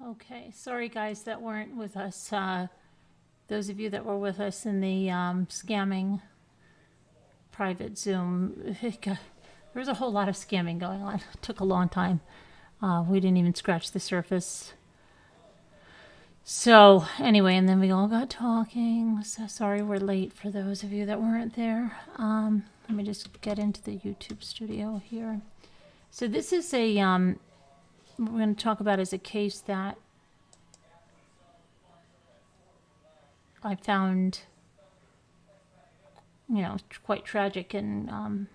Okay, sorry guys that weren't with us. Those of you that were with us in the scamming private Zoom, there was a whole lot of scamming going on. It took a long time. We didn't even scratch the surface. So anyway, and then we all got talking. So sorry we're late for those of you that weren't there. Let me just get into the YouTube studio here. So this is a, we're going to talk about as a case that I found, quite tragic and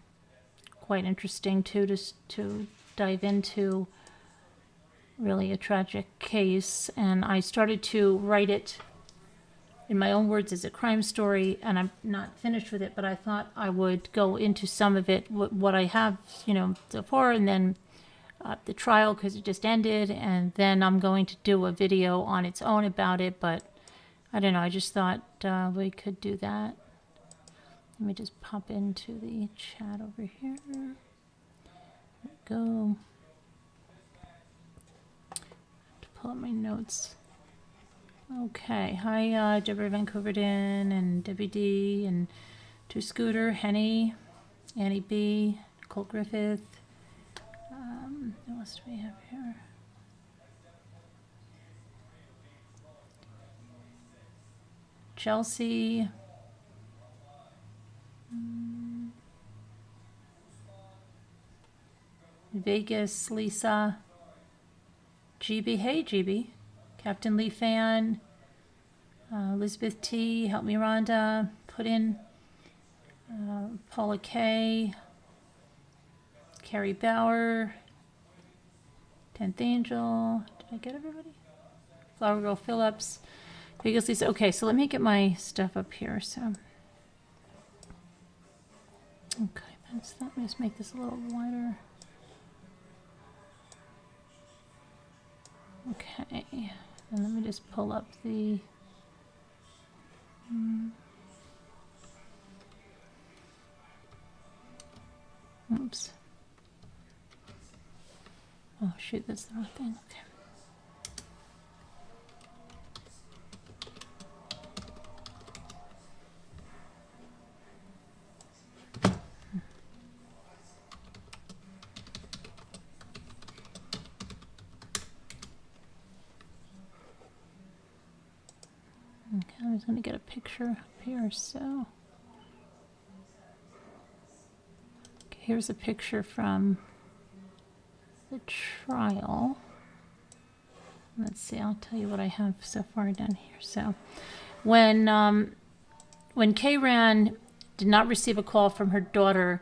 quite interesting too, to dive into. Really a tragic case, and I started to write it in my own words as a crime story, and I'm not finished with it, but I thought I would go into some of it, what I have, so far, and then the trial, because it just ended, and then I'm going to do a video on its own about it, but I don't know, I just thought we could do that. Let me just pop into the chat over here. There we go. Pull up my notes. Okay. Hi, Deborah Vancouverden and Debbie D and Two Scooter, Henny, Annie B, Nicole Griffith. What else do we have here? Chelsea. Vegas, Lisa. GB, hey GB, Captain Lee Fan, Elizabeth T, Help Me Rhonda, Put In, Paula K, Carrie Bauer, 10th Angel, did I get everybody? Flower Girl Phillips, Vegas Lisa. Okay, so let me get my stuff up here. So, okay, that's that. Let me just make this a little wider. Okay, and let me just pull up the oops. Oh shoot, that's the wrong thing. Okay. Okay, I was going to get a picture up here, so. Okay, here's a picture from the trial. Let's see, I'll tell you what I have so far down here. So, when Kay-Ran did not receive a call from her daughter,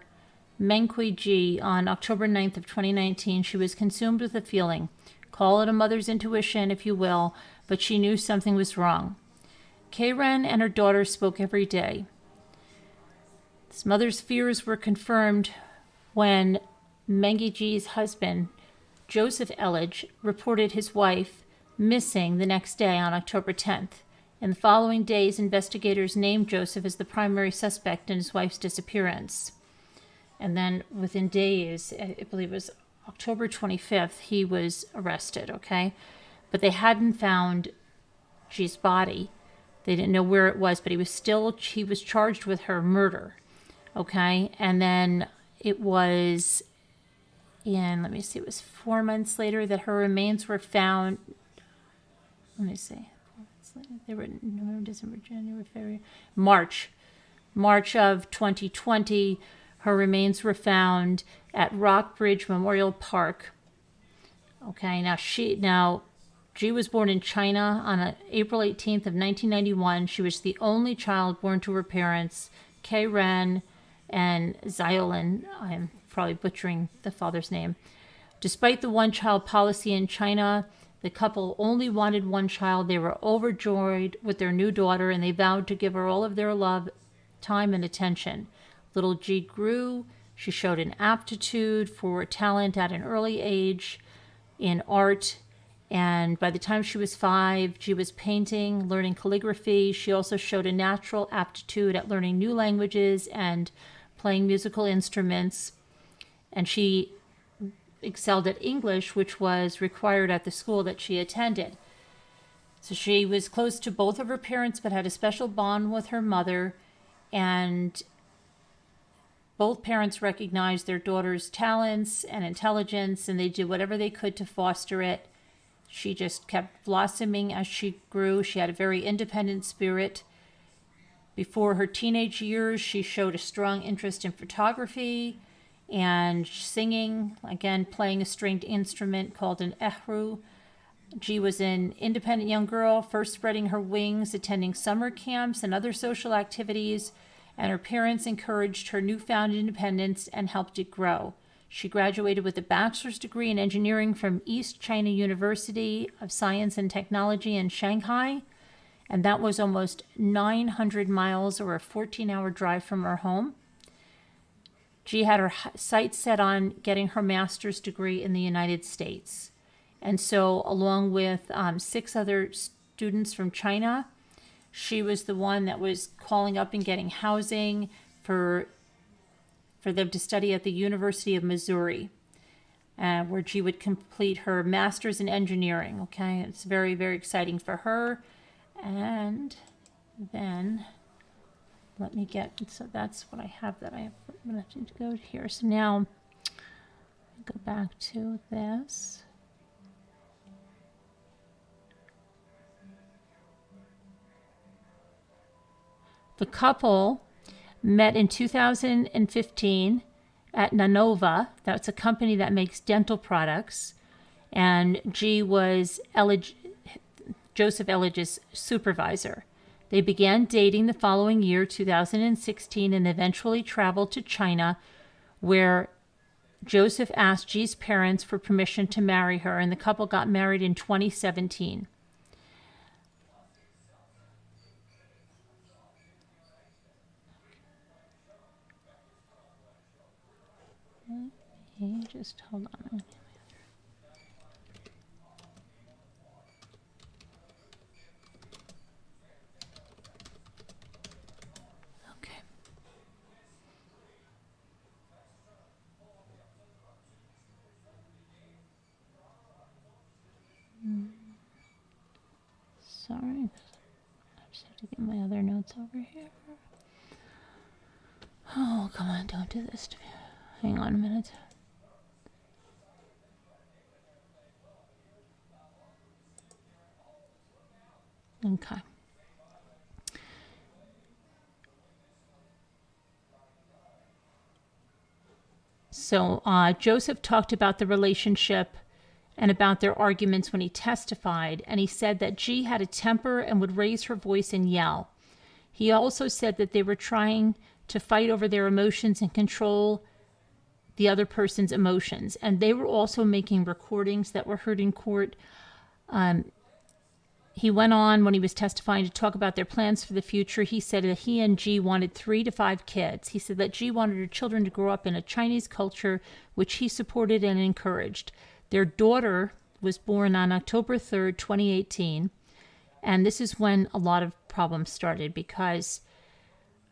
Mengqi on October 9th of 2019, she was consumed with a feeling. Call it a mother's intuition, if you will, but she knew something was wrong. Kay-Ran and her daughter spoke every day. This mother's fears were confirmed when Mengqi's husband, Joseph Elledge, reported his wife missing the next day on October 10th. In the following days, investigators named Joseph as the primary suspect in his wife's disappearance. And then within days, I believe it was October 25th, he was arrested, okay? But they hadn't found G's body. They didn't know where it was, but he was charged with her murder, okay? And then it was let me see, it was 4 months later that her remains were found. Let me see. 4 months later. They were in November, December, January, February, March of 2020. Her remains were found at Rockbridge Memorial Park. Okay, now G was born in China on April 18th of 1991. She was the only child born to her parents, Kay-Ran and Xiaolin. I'm probably butchering the father's name. Despite the one-child policy in China, the couple only wanted one child. They were overjoyed with their new daughter, and they vowed to give her all of their love, time, and attention. Little G grew. She showed an aptitude for talent at an early age in art. And by the time she was 5, she was painting, learning calligraphy. She also showed a natural aptitude at learning new languages and playing musical instruments. And she excelled at English, which was required at the school that she attended. So she was close to both of her parents, but had a special bond with her mother, and both parents recognized their daughter's talents and intelligence, and they did whatever they could to foster it. She just kept blossoming as she grew. She had a very independent spirit. Before her teenage years, she showed a strong interest in photography and singing, again, playing a stringed instrument called an ehru. She was an independent young girl, first spreading her wings, attending summer camps and other social activities, and her parents encouraged her newfound independence and helped it grow. She graduated with a bachelor's degree in engineering from East China University of Science and Technology in Shanghai, and that was almost 900 miles or a 14-hour drive from her home. She had her sights set on getting her master's degree in the United States. And so, along with 6 other students from China, she was the one that was calling up and getting housing for them to study at the University of Missouri, where she would complete her master's in engineering. Okay, it's very, very exciting for her. And then let me get, so that's what I have that I have. I'm going to go here. So now go back to this. The couple met in 2015 at Nanova. That's a company that makes dental products. And G was Joseph Elledge's supervisor. They began dating the following year, 2016, and eventually traveled to China, where Joseph asked G's parents for permission to marry her, and the couple got married in 2017. Okay, just hold on. Okay. Sorry, I just have to get my other notes over here. Oh, come on, don't do this to me. Hang on a minute. Okay. So Joseph talked about the relationship and about their arguments when he testified, and he said that G had a temper and would raise her voice and yell. He also said that they were trying to fight over their emotions and control the other person's emotions, and they were also making recordings that were heard in court. He went on when he was testifying to talk about their plans for the future. He said that he and G wanted 3 to 5 kids. He said that G wanted her children to grow up in a Chinese culture, which he supported and encouraged. Their daughter was born on October 3rd, 2018, and this is when a lot of problems started because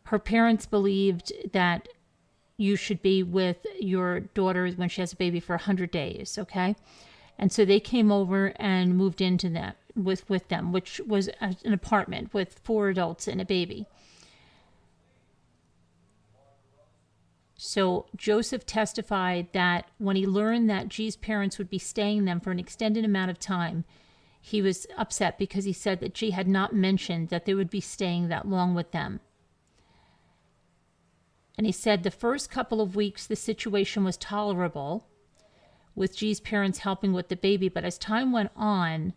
her parents believed that you should be with your daughter when she has a baby for 100 days, okay? And so they came over and moved into that with them, which was an apartment with 4 adults and a baby. So Joseph testified that when he learned that G's parents would be staying them for an extended amount of time, he was upset because he said that G had not mentioned that they would be staying that long with them. And he said the first couple of weeks the situation was tolerable, with G's parents helping with the baby, but as time went on,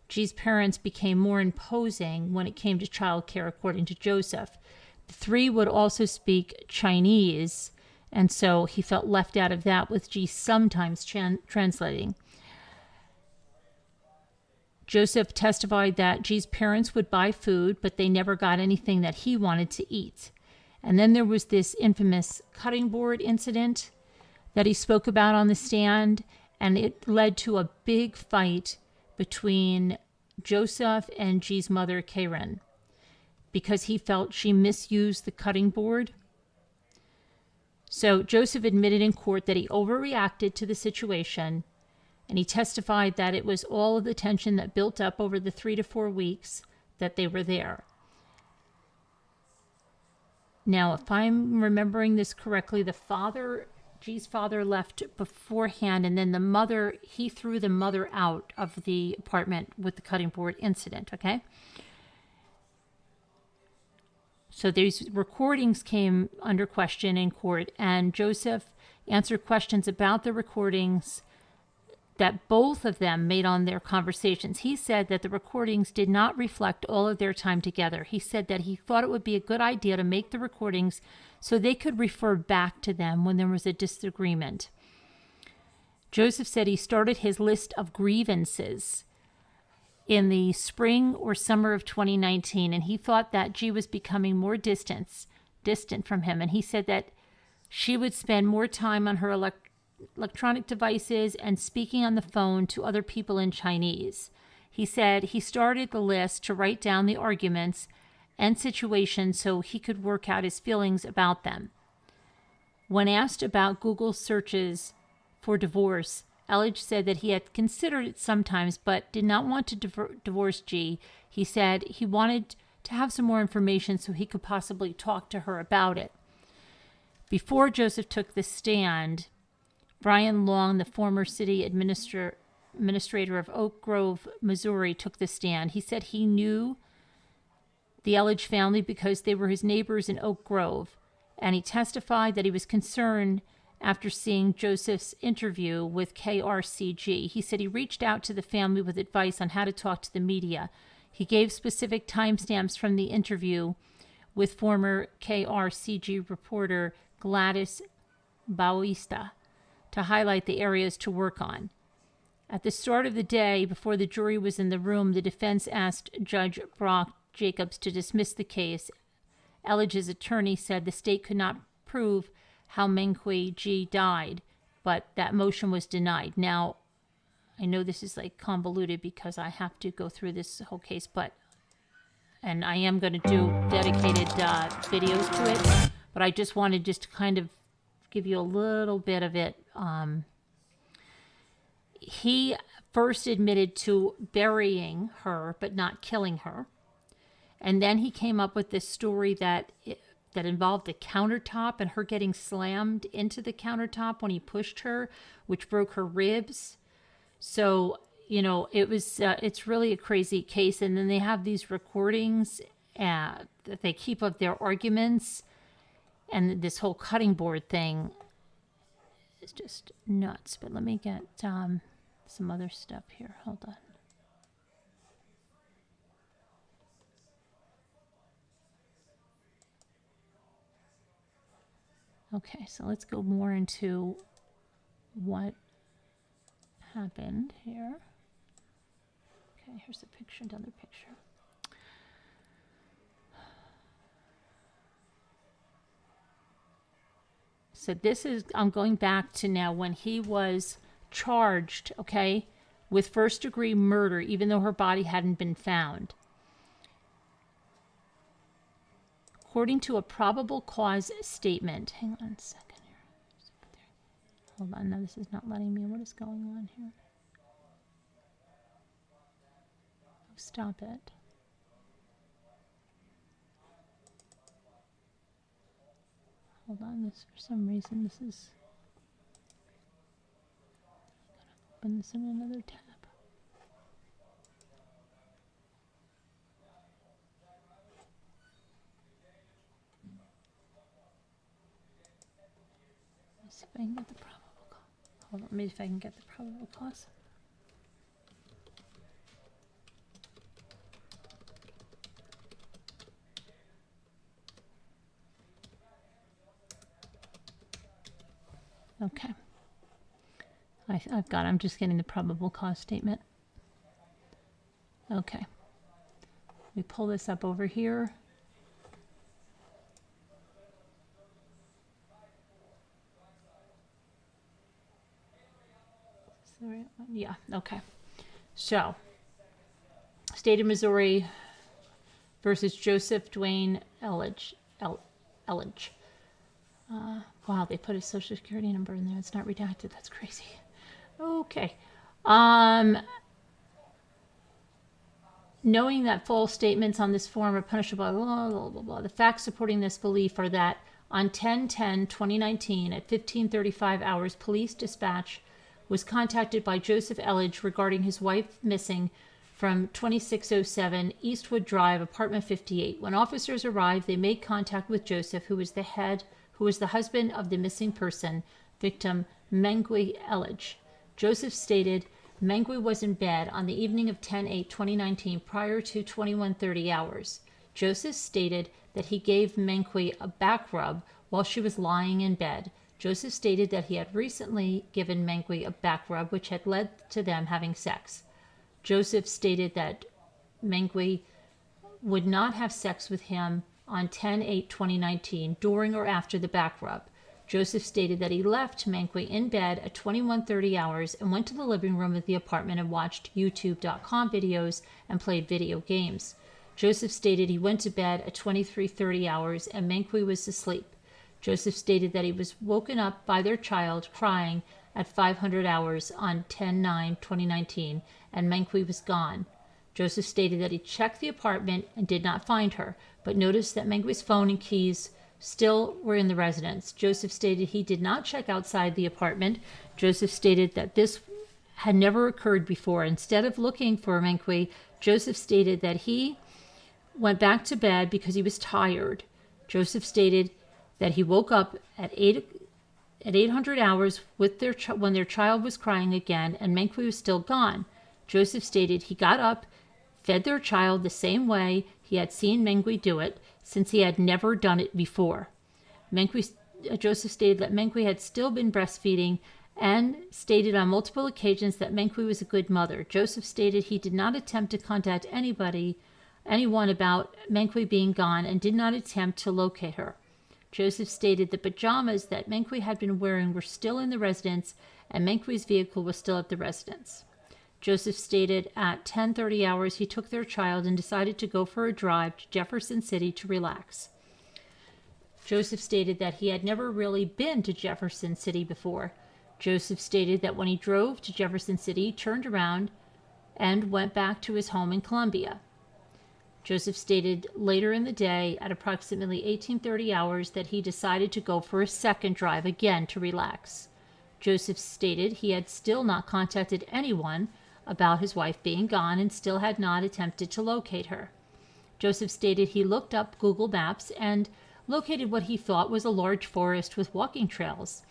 G's parents became more imposing when it came to childcare, according to Joseph. The 3 would also speak Chinese, and so he felt left out of that, with G sometimes translating. Joseph testified that G's parents would buy food, but they never got anything that he wanted to eat. And then there was this infamous cutting board incident that he spoke about on the stand, and it led to a big fight between Joseph and G's mother, Karen, because he felt she misused the cutting board. So Joseph admitted in court that he overreacted to the situation, and he testified that it was all of the tension that built up over the 3 to 4 weeks that they were there. Now, if I'm remembering this correctly, G's father left beforehand, and then he threw the mother out of the apartment with the cutting board incident, okay? So these recordings came under question in court, and Joseph answered questions about the recordings that both of them made on their conversations. He said that the recordings did not reflect all of their time together. He said that he thought it would be a good idea to make the recordings so they could refer back to them when there was a disagreement. Joseph said he started his list of grievances in the spring or summer of 2019, and he thought that G was becoming more distant from him. And he said that she would spend more time on her electronic devices and speaking on the phone to other people in Chinese. He said he started the list to write down the arguments and situations so he could work out his feelings about them. When asked about Google searches for divorce, Elledge said that he had considered it sometimes but did not want to divorce G. He said he wanted to have some more information so he could possibly talk to her about it. Before Joseph took the stand, Brian Long, the former city administrator of Oak Grove, Missouri, took the stand. He said he knew the Elledge family because they were his neighbors in Oak Grove, and he testified that he was concerned after seeing Joseph's interview with KRCG. He said he reached out to the family with advice on how to talk to the media. He gave specific timestamps from the interview with former KRCG reporter Gladys Bautista to highlight the areas to work on. At the start of the day, before the jury was in the room, the defense asked Judge Brock Jacobs to dismiss the case. Elledge's attorney said the state could not prove how Mengqi G died, but that motion was denied. Now, I know this is like convoluted because I have to go through this whole case, and I am going to do dedicated videos to it, but I just wanted to kind of give you a little bit of it. He first admitted to burying her, but not killing her. And then he came up with this story that involved a countertop and her getting slammed into the countertop when he pushed her, which broke her ribs. So, it's really a crazy case. And then they have these recordings that they keep of their arguments. And this whole cutting board thing is just nuts. But let me get some other stuff here. Hold on. Okay, so let's go more into what happened here. Okay, here's a picture, another picture. So I'm going back to now when he was charged, okay, with first-degree murder, even though her body hadn't been found. According to a probable cause statement. Hang on a second here. Hold on, no, this is not letting me. What is going on here? Oh, stop it. Hold on, for some reason this is... I'm going to open this in another tab. See if I can get the probable cause. Hold on, maybe if I can get the probable cause. Okay. I'm just getting the probable cause statement. Okay. We pull this up over here. Yeah, okay. So, State of Missouri versus Joseph Dwayne Elledge. Wow, they put his social security number in there. It's not redacted. That's crazy. Okay. Um, Knowing that false statements on this form are punishable by blah, blah, blah, blah. The facts supporting this belief are that on 10/10/2019 at 15:35 hours, police dispatch was contacted by Joseph Elledge regarding his wife missing from 2607 Eastwood Drive, apartment 58. When officers arrived, they made contact with Joseph, who was the husband of the missing person, victim Mengqi Elledge. Joseph stated Mengqi was in bed on the evening of 10/8/2019 prior to 21:30 hours. Joseph stated that he gave Mengqi a back rub while she was lying in bed. Joseph stated that he had recently given Mengqi a back rub, which had led to them having sex. Joseph stated that Mengqi would not have sex with him on 10/8/2019 during or after the back rub. Joseph stated that he left Mengqi in bed at 21:30 hours and went to the living room of the apartment and watched YouTube.com videos and played video games. Joseph stated he went to bed at 23:30 hours and Mengqi was asleep. Joseph stated that he was woken up by their child crying at 500 hours on 10/9/2019 and Mengqi was gone. Joseph stated that he checked the apartment and did not find her, but noticed that Mengqi's phone and keys still were in the residence. Joseph stated he did not check outside the apartment. Joseph stated that this had never occurred before. Instead of looking for Mengqi, Joseph stated that he went back to bed because he was tired. Joseph stated that he woke up at 800 hours with when their child was crying again and Mengqi was still gone. Joseph stated he got up, fed their child the same way he had seen Mengqi do it, since he had never done it before. Joseph stated that Mengqi had still been breastfeeding and stated on multiple occasions that Mengqi was a good mother. Joseph stated he did not attempt to contact anyone about Mengqi being gone and did not attempt to locate her. Joseph stated the pajamas that Mengqi had been wearing were still in the residence and Mengqi's vehicle was still at the residence. Joseph stated at 10:30 hours he took their child and decided to go for a drive to Jefferson City to relax. Joseph stated that he had never really been to Jefferson City before. Joseph stated that when he drove to Jefferson City, he turned around and went back to his home in Columbia. Joseph stated later in the day at approximately 18:30 hours that he decided to go for a second drive again to relax. Joseph stated he had still not contacted anyone about his wife being gone and still had not attempted to locate her. Joseph stated he looked up Google Maps and located what he thought was a large forest with walking trails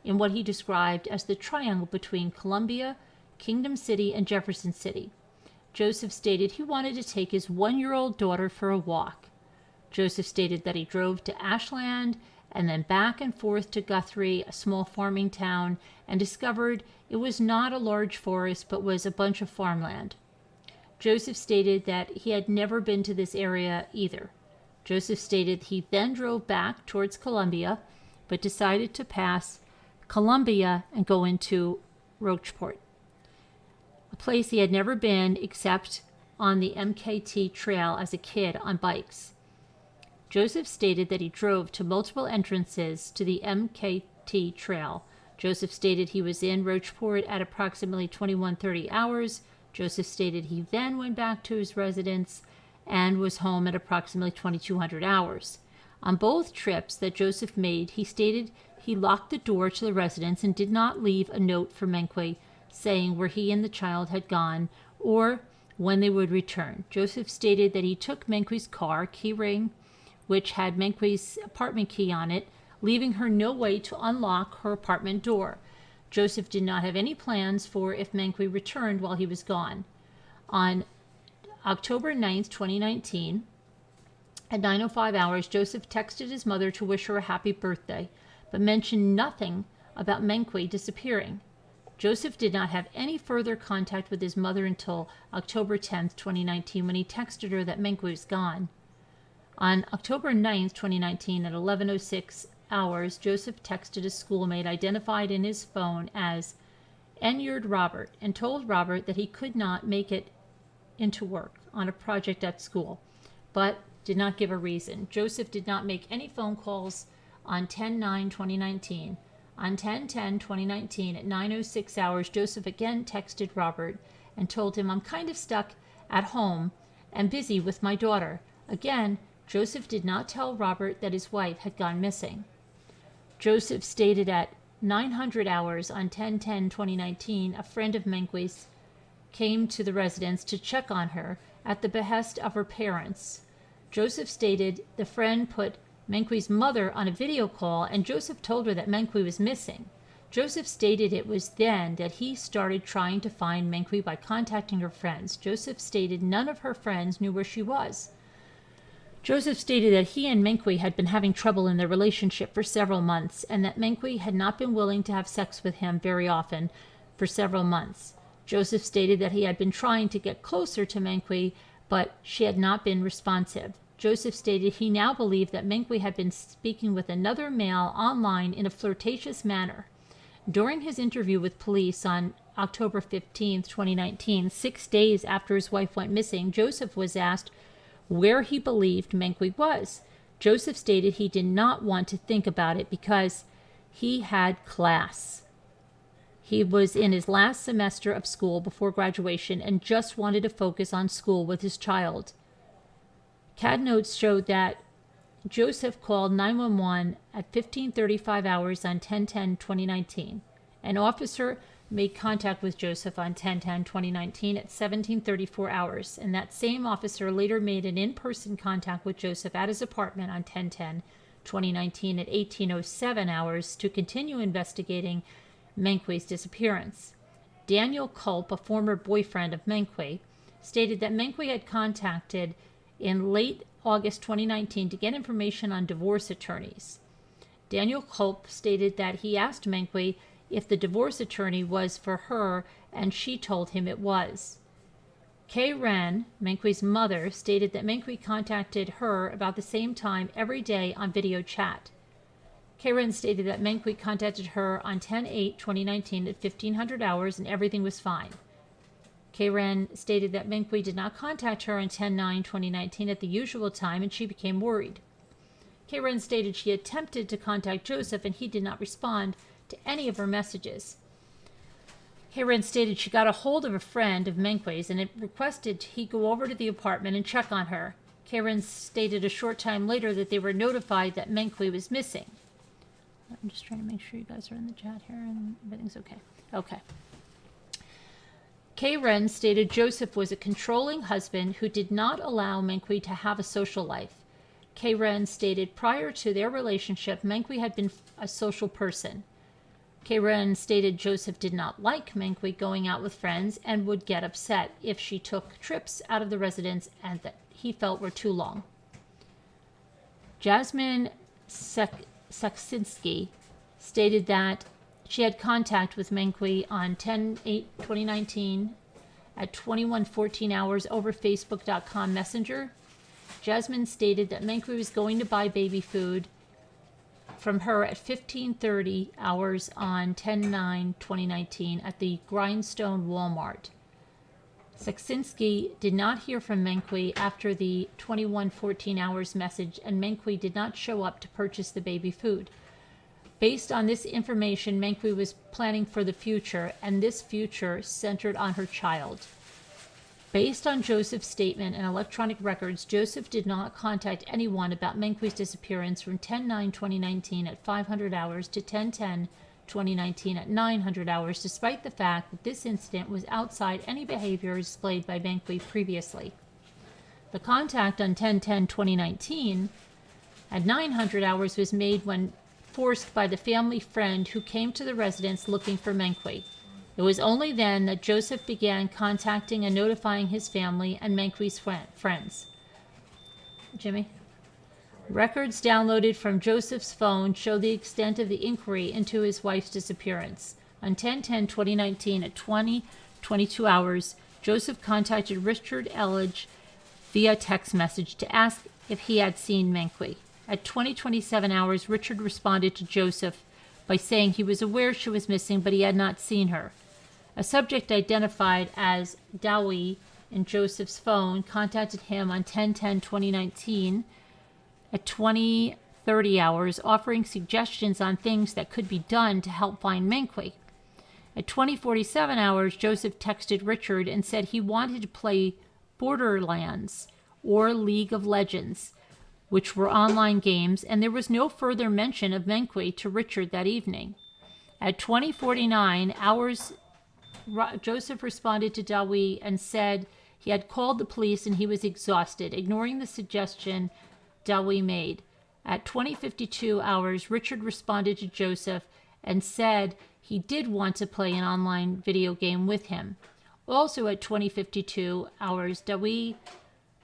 in what he described as the triangle between Columbia, Kingdom City, and Jefferson City. Joseph stated he wanted to take his 1-year-old daughter for a walk. Joseph stated that he drove to Ashland and then back and forth to Guthrie, a small farming town, and discovered it was not a large forest but was a bunch of farmland. Joseph stated that he had never been to this area either. Joseph stated he then drove back towards Columbia, but decided to pass Columbia and go into Rocheport, a place he had never been except on the MKT trail as a kid on bikes. Joseph stated that he drove to multiple entrances to the MKT trail. Joseph stated he was in Rocheport at approximately 21:30 hours. Joseph stated he then went back to his residence and was home at approximately 2200 hours. On both trips that Joseph made, he stated he locked the door to the residence and did not leave a note for Mengqi saying where he and the child had gone or when they would return. Joseph stated that he took Mengqi's car, keyring, which had Mengqi's apartment key on it, leaving her no way to unlock her apartment door. Joseph did not have any plans for if Mengqi returned while he was gone. On October 9th, 2019, at 9:05 hours, Joseph texted his mother to wish her a happy birthday, but mentioned nothing about Mengqi disappearing. Joseph did not have any further contact with his mother until October 10th, 2019, when he texted her that Mengqi was gone. On October 9th, 2019, at 11:06 hours, Joseph texted a schoolmate identified in his phone as Enyard Robert and told Robert that he could not make it into work on a project at school, but did not give a reason. Joseph did not make any phone calls on 10/9/2019. On 10/10/2019 at 9:06 hours, Joseph again texted Robert and told him, "I'm kind of stuck at home and busy with my daughter." Again, Joseph did not tell Robert that his wife had gone missing. Joseph stated at 900 hours on 10/10/2019, a friend of Mengqi's came to the residence to check on her at the behest of her parents. Joseph stated the friend put Mengqi's mother on a video call, and Joseph told her that Mengqi was missing. Joseph stated it was then that he started trying to find Mengqi by contacting her friends. Joseph stated none of her friends knew where she was. Joseph stated that he and Mengqi had been having trouble in their relationship for several months, and that Mengqi had not been willing to have sex with him very often for several months. Joseph stated that he had been trying to get closer to Mengqi, but she had not been responsive. Joseph stated he now believed that Mengqi had been speaking with another male online in a flirtatious manner. During his interview with police on October 15, 2019, 6 days after his wife went missing, Joseph was asked where he believed Mengqi was. Joseph stated he did not want to think about it because he had class. He was in his last semester of school before graduation and just wanted to focus on school with his child. CAD notes showed that Joseph called 911 at 15:35 hours on 10/10/2019. An officer made contact with Joseph on 10/10/2019 at 17:34 hours, and that same officer later made an in-person contact with Joseph at his apartment on 10/10/2019 at 18:07 hours to continue investigating Mengqi's disappearance. Daniel Culp, a former boyfriend of Mengqi, stated that Mengqi had contacted in late August 2019 to get information on divorce attorneys. Daniel Culp stated that he asked Mengqi if the divorce attorney was for her, and she told him it was. Kay Ren, Mengqi's mother, stated that Mengqi contacted her about the same time every day on video chat. Kay Ren stated that Mengqi contacted her on 10/8/2019 at 1500 hours and everything was fine. Karen stated that Mengqi did not contact her on 10/9/2019 at the usual time, and she became worried. Karen stated she attempted to contact Joseph, and he did not respond to any of her messages. Karen stated she got a hold of a friend of Mengqi's and it requested he go over to the apartment and check on her. Karen stated a short time later that they were notified that Mengqi was missing. I'm just trying to make sure you guys are in the chat here and everything's okay. Okay. Karen stated Joseph was a controlling husband who did not allow Mengqi to have a social life. Karen stated prior to their relationship, Mengqi had been a social person. Karen stated Joseph did not like Mengqi going out with friends and would get upset if she took trips out of the residence and that he felt were too long. Jasmine Saksinski stated that she had contact with Mengqi on 10/8/2019 at 21:14 hours over Facebook.com Messenger. Jasmine stated that Mengqi was going to buy baby food from her at 15:30 hours on 10/9/2019 at the Grindstone Walmart. Saksinski did not hear from Mengqi after the 21:14 hours message, and Mengqi did not show up to purchase the baby food. Based on this information, Mengqi was planning for the future, and this future centered on her child. Based on Joseph's statement and electronic records, Joseph did not contact anyone about Mengqi's disappearance from 10/9/2019 at 500 hours to 10/10/2019 at 900 hours, despite the fact that this incident was outside any behavior displayed by Mengqi previously. The contact on 10/10/2019 at 900 hours was made when forced by the family friend who came to the residence looking for Mengqi. It was only then that Joseph began contacting and notifying his family and Mengqi's friends. Jimmy? Records downloaded from Joseph's phone show the extent of the inquiry into his wife's disappearance. On 10/10/2019 at 20:22 hours, Joseph contacted Richard Elledge via text message to ask if he had seen Mengqi. At 20:27 hours, Richard responded to Joseph by saying he was aware she was missing, but he had not seen her. A subject identified as Dowie in Joseph's phone contacted him on 10/10/2019 at 20 30 hours, offering suggestions on things that could be done to help find Mengqi. At 20:47 hours, Joseph texted Richard and said he wanted to play Borderlands or League of Legends, which were online games, and there was no further mention of Mengqi to Richard that evening. At 20:49 hours, Joseph responded to Dawi and said he had called the police and he was exhausted, ignoring the suggestion Dawi made. At 20:52 hours, Richard responded to Joseph and said he did want to play an online video game with him. Also at 20:52 hours, Dawi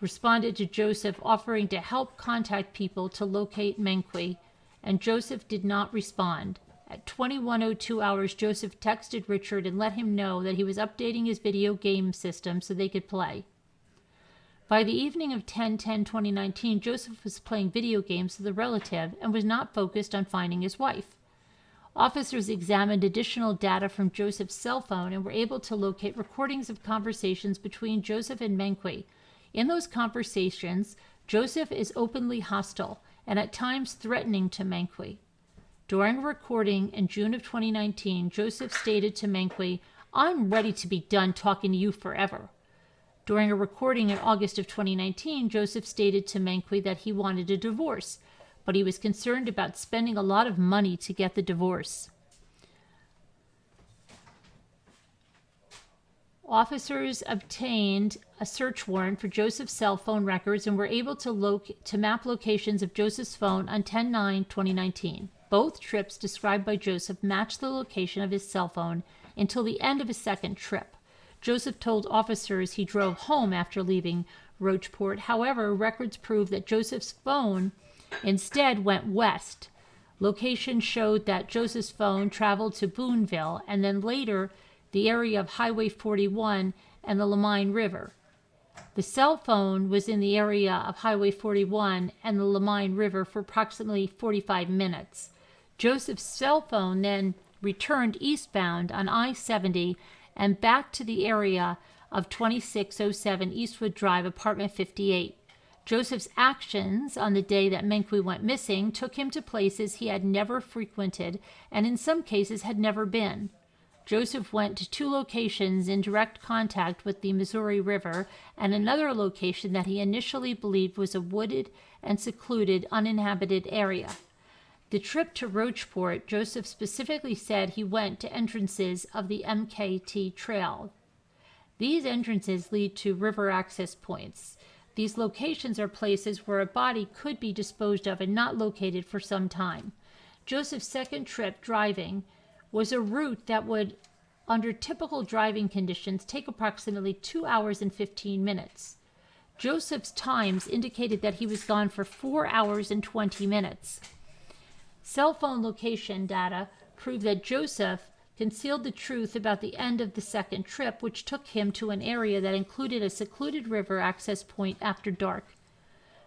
responded to Joseph offering to help contact people to locate Mengqi, and Joseph did not respond. At 21:02 hours, Joseph texted Richard and let him know that he was updating his video game system so they could play. By the evening of 10/10/2019, Joseph was playing video games with a relative and was not focused on finding his wife. Officers examined additional data from Joseph's cell phone and were able to locate recordings of conversations between Joseph and Mengqi. In those conversations, Joseph is openly hostile and at times threatening to Mengqi. During a recording in June of 2019, Joseph stated to Mengqi, "I'm ready to be done talking to you forever." During a recording in August of 2019, Joseph stated to Mengqi that he wanted a divorce, but he was concerned about spending a lot of money to get the divorce. Officers obtained a search warrant for Joseph's cell phone records and were able to map locations of Joseph's phone on 10/9/2019. Both trips described by Joseph matched the location of his cell phone until the end of his second trip. Joseph told officers he drove home after leaving Rocheport. However, records prove that Joseph's phone instead went west. Location showed that Joseph's phone traveled to Boonville and then later the area of Highway 41 and the Lamine River. The cell phone was in the area of Highway 41 and the Lamine River for approximately 45 minutes. Joseph's cell phone then returned eastbound on I-70 and back to the area of 2607 Eastwood Drive, apartment 58. Joseph's actions on the day that Mengqi went missing took him to places he had never frequented and in some cases had never been. Joseph went to 2 locations in direct contact with the Missouri River and another location that he initially believed was a wooded and secluded uninhabited area. The trip to Rocheport, Joseph specifically said he went to entrances of the MKT Trail. These entrances lead to river access points. These locations are places where a body could be disposed of and not located for some time. Joseph's second trip driving was a route that would, under typical driving conditions, take approximately 2 hours and 15 minutes. Joseph's times indicated that he was gone for 4 hours and 20 minutes. Cell phone location data proved that Joseph concealed the truth about the end of the second trip, which took him to an area that included a secluded river access point after dark.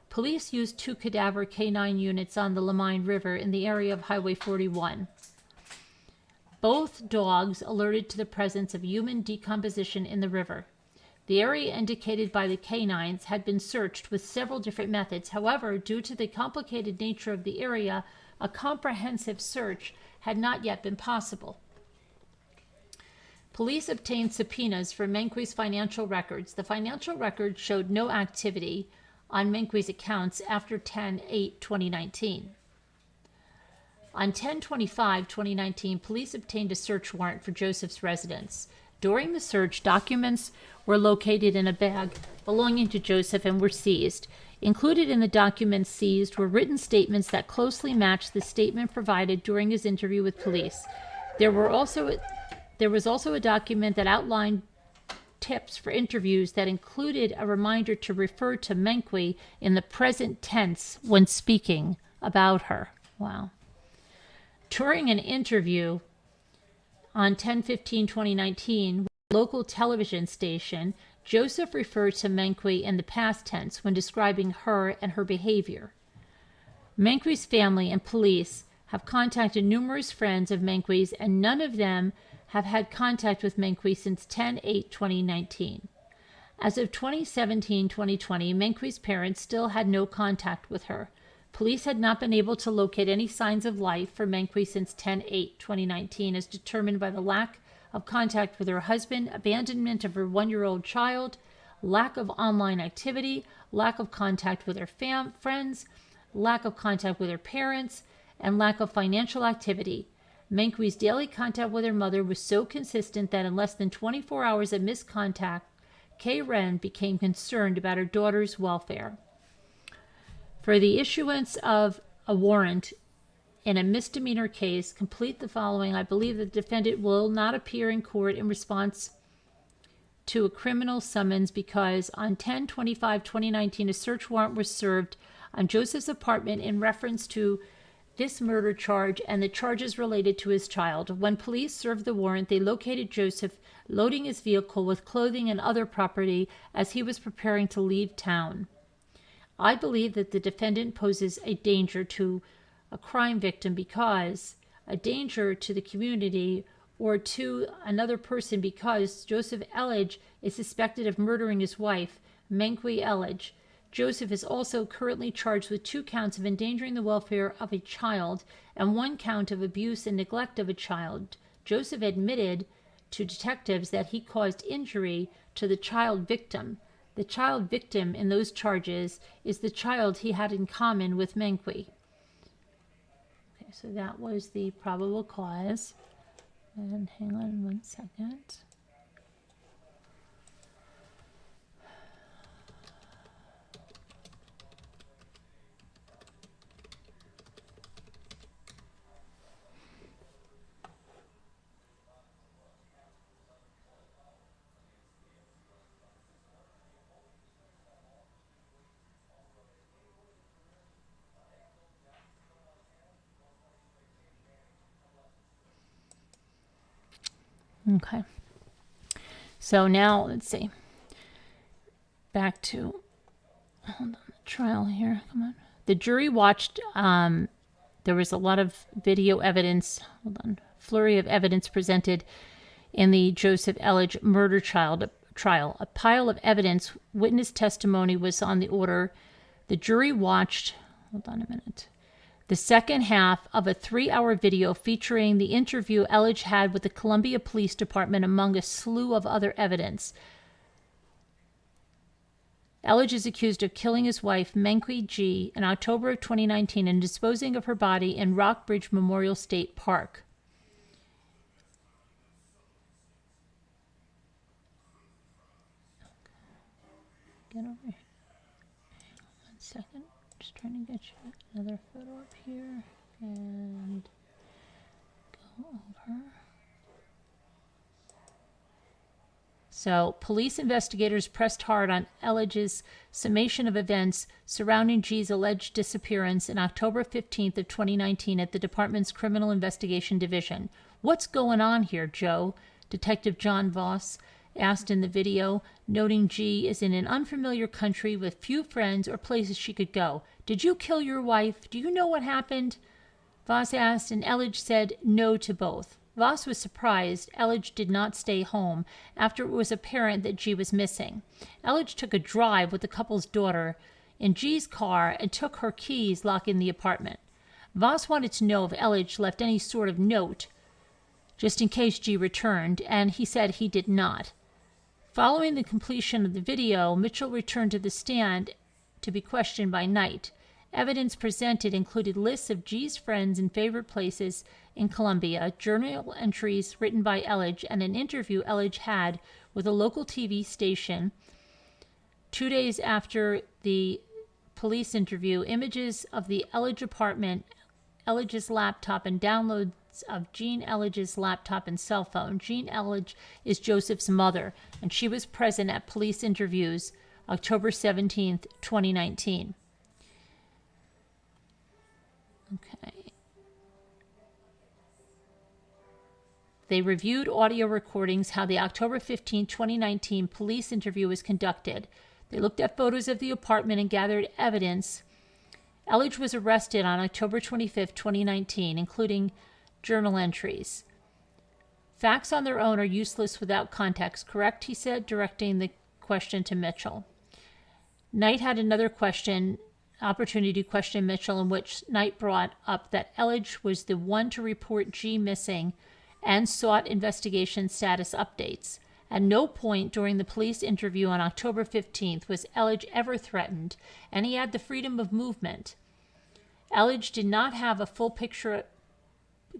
Police used 2 cadaver canine units on the Lamine River in the area of Highway 41. Both dogs alerted to the presence of human decomposition in the river. The area indicated by the canines had been searched with several different methods. However, due to the complicated nature of the area, a comprehensive search had not yet been possible. Police obtained subpoenas for Mengqi's financial records. The financial records showed no activity on Mengqi's accounts after 10/8/2019. On 10/25/2019, police obtained a search warrant for Joseph's residence. During the search, documents were located in a bag belonging to Joseph and were seized. Included in the documents seized were written statements that closely matched the statement provided during his interview with police. There was also a document that outlined tips for interviews that included a reminder to refer to Mengqi in the present tense when speaking about her. Wow. During an interview on 10/15/2019 with a local television station, Joseph referred to Mengqi in the past tense when describing her and her behavior. Mengqi's family and police have contacted numerous friends of Mengqi's, and none of them have had contact with Mengqi since 10/8/2019. As of 2017-2020, Mengqi's parents still had no contact with her. Police had not been able to locate any signs of life for Mengqi since 10/8/2019, as determined by the lack of contact with her husband, abandonment of her 1-year-old child, lack of online activity, lack of contact with her friends, lack of contact with her parents, and lack of financial activity. Mengqi's daily contact with her mother was so consistent that in less than 24 hours of missed contact, Kay Ren became concerned about her daughter's welfare. For the issuance of a warrant in a misdemeanor case, complete the following. I believe the defendant will not appear in court in response to a criminal summons because on 10/25/2019, a search warrant was served on Joseph's apartment in reference to this murder charge and the charges related to his child. When police served the warrant, they located Joseph loading his vehicle with clothing and other property as he was preparing to leave town. I believe that the defendant poses a danger to a crime victim because a danger to the community or to another person because Joseph Elledge is suspected of murdering his wife, Mengqi Elledge. Joseph is also currently charged with 2 counts of endangering the welfare of a child and 1 count of abuse and neglect of a child. Joseph admitted to detectives that he caused injury to the child victim. The child victim in those charges is the child he had in common with Mengqi. Okay, so that was the probable cause. And hang on 1 second. Okay. So now let's see. Back to hold on, the trial here. Come on. The jury watched. There was a lot of video evidence. Hold on. Flurry of evidence presented in the Joseph Elledge murder trial. A pile of evidence, witness testimony was on the order. The jury watched. Hold on a minute. The second half of a 3-hour video featuring the interview Elledge had with the Columbia Police Department among a slew of other evidence. Elledge is accused of killing his wife, Mengqi G, in October of 2019 and disposing of her body in Rockbridge Memorial State Park. Get over here. 1 second. Just trying to get you another photo up here and go over. So, police investigators pressed hard on Elledge's summation of events surrounding G's alleged disappearance in October 15th of 2019 at the department's Criminal Investigation Division. What's going on here, Joe? Detective John Voss asked in the video, noting G is in an unfamiliar country with few friends or places she could go. Did you kill your wife? Do you know what happened? Voss asked, and Elledge said no to both. Voss was surprised Elledge did not stay home after it was apparent that G was missing. Elledge took a drive with the couple's daughter in G's car and took her keys, locking the apartment. Voss wanted to know if Elledge left any sort of note, just in case G returned, and he said he did not. Following the completion of the video, Mitchell returned to the stand to be questioned by Knight. Evidence presented included lists of G's friends and favorite places in Columbia, journal entries written by Elledge, and an interview Elledge had with a local TV station. 2 days after the police interview, images of the Elledge apartment, Elledge's laptop, and downloads of Jean Elledge's laptop and cell phone. Jean Elledge is Joseph's mother, and she was present at police interviews October 17th, 2019. Okay. They reviewed audio recordings how the October 15, 2019 police interview was conducted. They looked at photos of the apartment and gathered evidence. Elledge was arrested on October 25, 2019, including journal entries. Facts on their own are useless without context, correct? He said, directing the question to Mitchell. Knight had another question opportunity to question Mitchell, in which Knight brought up that Elledge was the one to report G missing and sought investigation status updates. At no point during the police interview on October 15th was Elledge ever threatened, and he had the freedom of movement. Elledge did not have a full picture,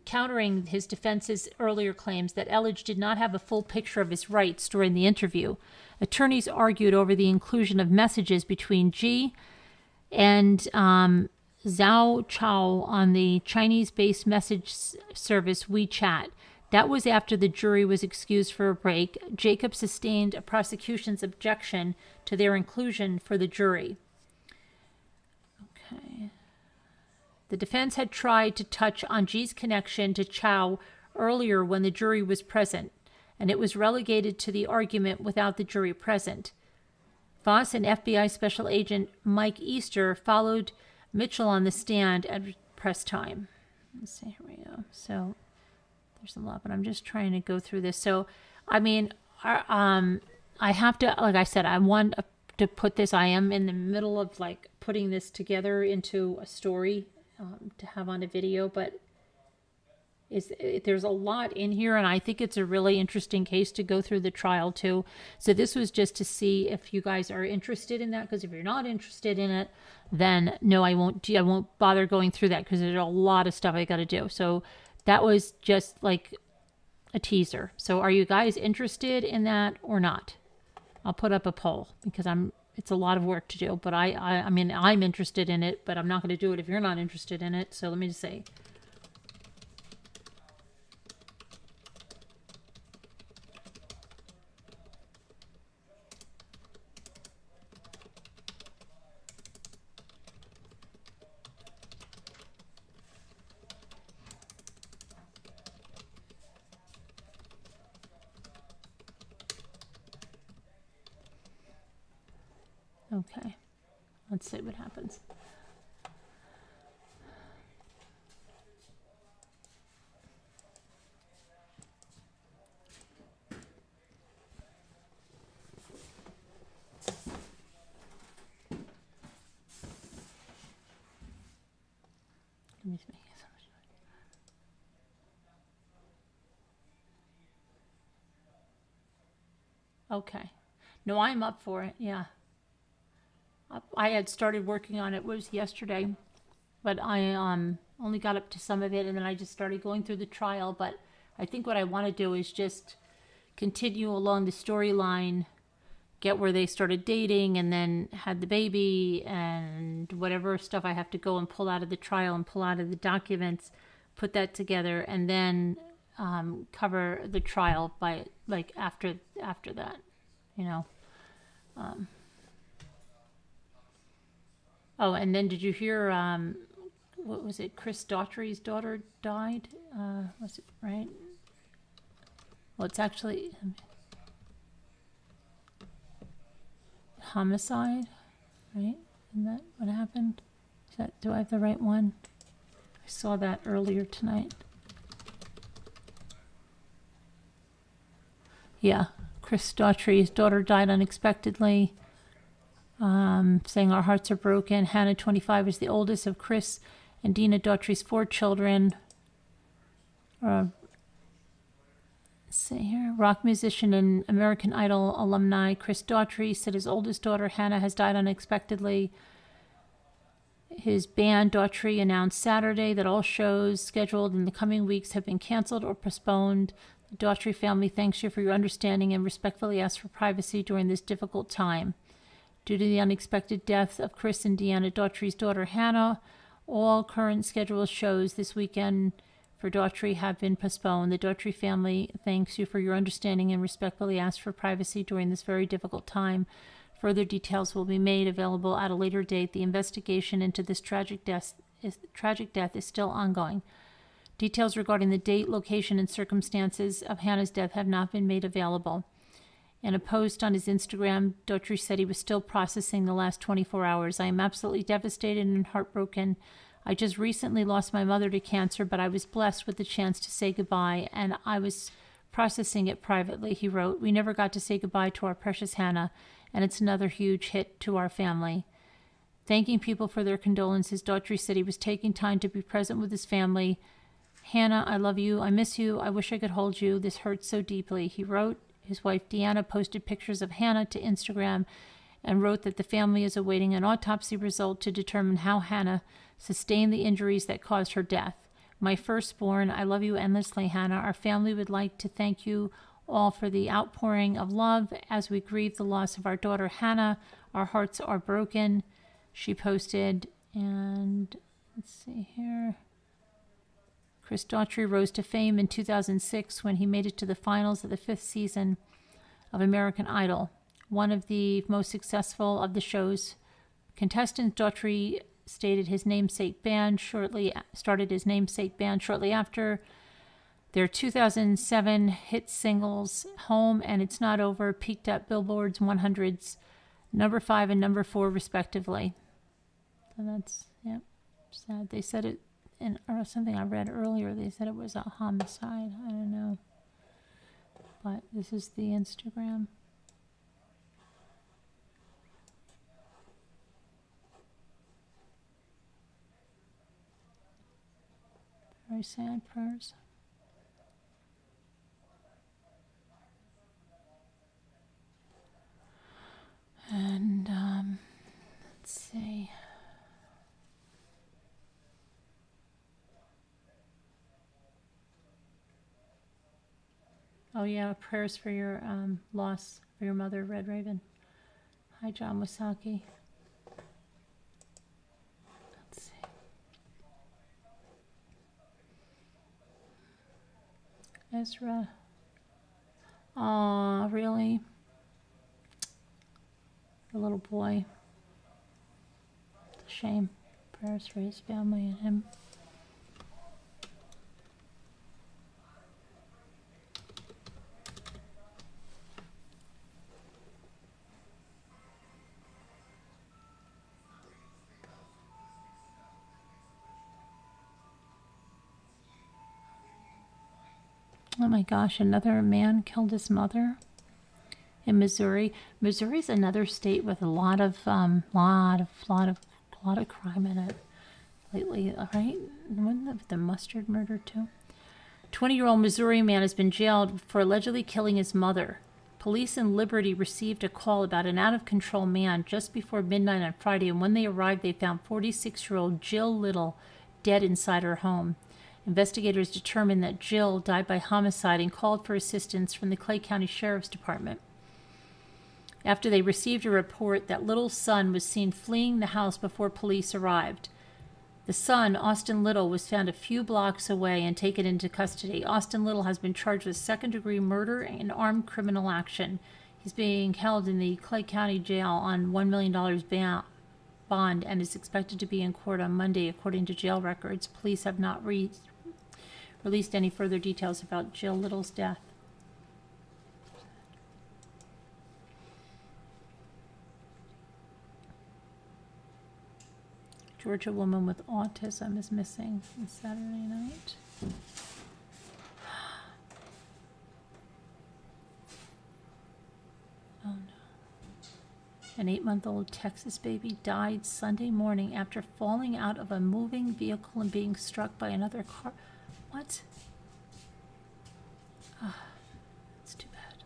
countering his defense's earlier claims that Elledge did not have a full picture of his rights during the interview. Attorneys argued over the inclusion of messages between G and Zhao Chao on the Chinese-based message service WeChat. That was after the jury was excused for a break. Jacob sustained a prosecution's objection to their inclusion for the jury. Okay. The defense had tried to touch on G's connection to Chao earlier when the jury was present, and it was relegated to the argument without the jury present. Voss and FBI Special Agent Mike Easter followed Mitchell on the stand at press time. Let's see, here we go. So there's a lot, but I'm just trying to go through this. So, I mean, I have to, like I said, I want to put this, I am in the middle of like putting this together into a story to have on a video, but there's a lot in here, and I think it's a really interesting case to go through the trial too. So this was just to see if you guys are interested in that, because if you're not interested in it, then no, I won't bother going through that, because there's a lot of stuff I got to do. So that was just like a teaser. So are you guys interested in that or not? I'll put up a poll, because it's a lot of work to do, but I mean, I'm interested in it, but I'm not going to do it if you're not interested in it. So let me just say. Okay, let's see what happens. Let me just make it so much. Okay. No, I'm up for it. Yeah. I had started working on it, was yesterday, but I only got up to some of it, and then I just started going through the trial. But I think what I want to do is just continue along the storyline, get where they started dating and then had the baby, and whatever stuff I have to go and pull out of the trial and pull out of the documents, put that together, and then cover the trial by like after that, you know. Oh, and then did you hear, what was it, Chris Daughtry's daughter died? Was it right? Well, it's actually homicide, right? Isn't that what happened? Do I have the right one? I saw that earlier tonight. Yeah, Chris Daughtry's daughter died unexpectedly. Saying our hearts are broken. Hannah, 25, is the oldest of Chris and Dina Daughtry's 4 children. Let's see here. Rock musician and American Idol alumni Chris Daughtry said his oldest daughter Hannah has died unexpectedly. His band Daughtry announced Saturday that all shows scheduled in the coming weeks have been canceled or postponed. The Daughtry family thanks you for your understanding and respectfully asks for privacy during this difficult time. Due to the unexpected death of Chris and Deanna Daughtry's daughter Hannah, all current scheduled shows this weekend for Daughtry have been postponed. The Daughtry family thanks you for your understanding and respectfully asks for privacy during this very difficult time. Further details will be made available at a later date. The investigation into this tragic death is still ongoing. Details regarding the date, location, and circumstances of Hannah's death have not been made available. In a post on his Instagram, Daughtry said he was still processing the last 24 hours. I am absolutely devastated and heartbroken. I just recently lost my mother to cancer, but I was blessed with the chance to say goodbye, and I was processing it privately, he wrote. We never got to say goodbye to our precious Hannah, and it's another huge hit to our family. thanking people for their condolences. Daughtry said he was taking time to be present with his family. Hannah, I love you. I miss you. I wish I could hold you. This hurts so deeply. He wrote. His wife Deanna posted pictures of Hannah to Instagram and wrote that the family is awaiting an autopsy result to determine how Hannah sustained the injuries that caused her death. My firstborn, I love you endlessly, Hannah. Our family would like to thank you all for the outpouring of love as we grieve the loss of our daughter Hannah. Our hearts are broken, she posted. And let's see here. Chris Daughtry rose to fame in 2006 when he made it to the finals of the 5th season of American Idol. One of the most successful of the show's contestants, Daughtry started his namesake band shortly after. Their 2007 hit singles "Home" and "It's Not Over" peaked at Billboard's 100's number 5 and number 4 respectively. So that's sad. They said it or something I read earlier. They said it was a homicide. I don't know, but this is the Instagram. Very sad prayers. And let's see. Oh yeah, prayers for your loss for your mother, Red Raven. Hi, John Wasaki. Let's see. Ezra. Aw, really? The little boy. It's a shame. Prayers for his family and him. Oh my gosh, another man killed his mother in Missouri. Missouri's another state with a lot of crime in it lately, right? Wasn't the Mustard murder too? 20-year-old Missouri man has been jailed for allegedly killing his mother. Police in Liberty received a call about an out-of-control man just before midnight on Friday, and when they arrived, they found 46-year-old Jill Little dead inside her home. Investigators determined that Jill died by homicide and called for assistance from the Clay County Sheriff's Department. After they received a report that Little's son was seen fleeing the house before police arrived. The son, Austin Little, was found a few blocks away and taken into custody. Austin Little has been charged with second-degree murder and armed criminal action. He's being held in the Clay County Jail on $1 million bond and is expected to be in court on Monday, according to jail records. Police have not released any further details about Jill Little's death. Georgia woman with autism is missing on Saturday night. Oh no. An 8-month-old Texas baby died Sunday morning after falling out of a moving vehicle and being struck by another car. What? That's too bad.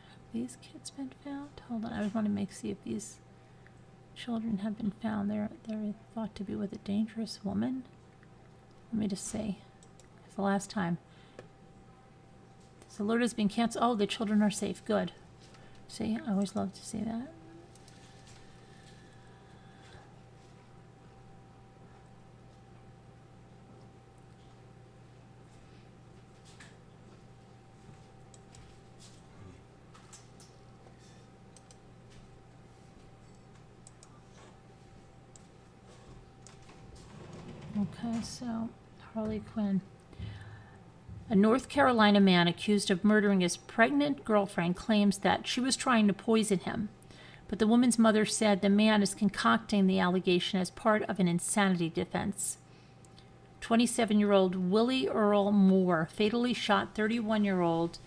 Have these kids been found? Hold on, I just want to see if these children have been found. They're thought to be with a dangerous woman. Let me just see. It's the last time. This alert has been canceled. Oh, the children are safe. Good. See, I always love to see that. Okay, so Harley Quinn. A North Carolina man accused of murdering his pregnant girlfriend claims that she was trying to poison him. but the woman's mother said the man is concocting the allegation as part of an insanity defense. 27-year-old Willie Earl Moore fatally shot 31-year-old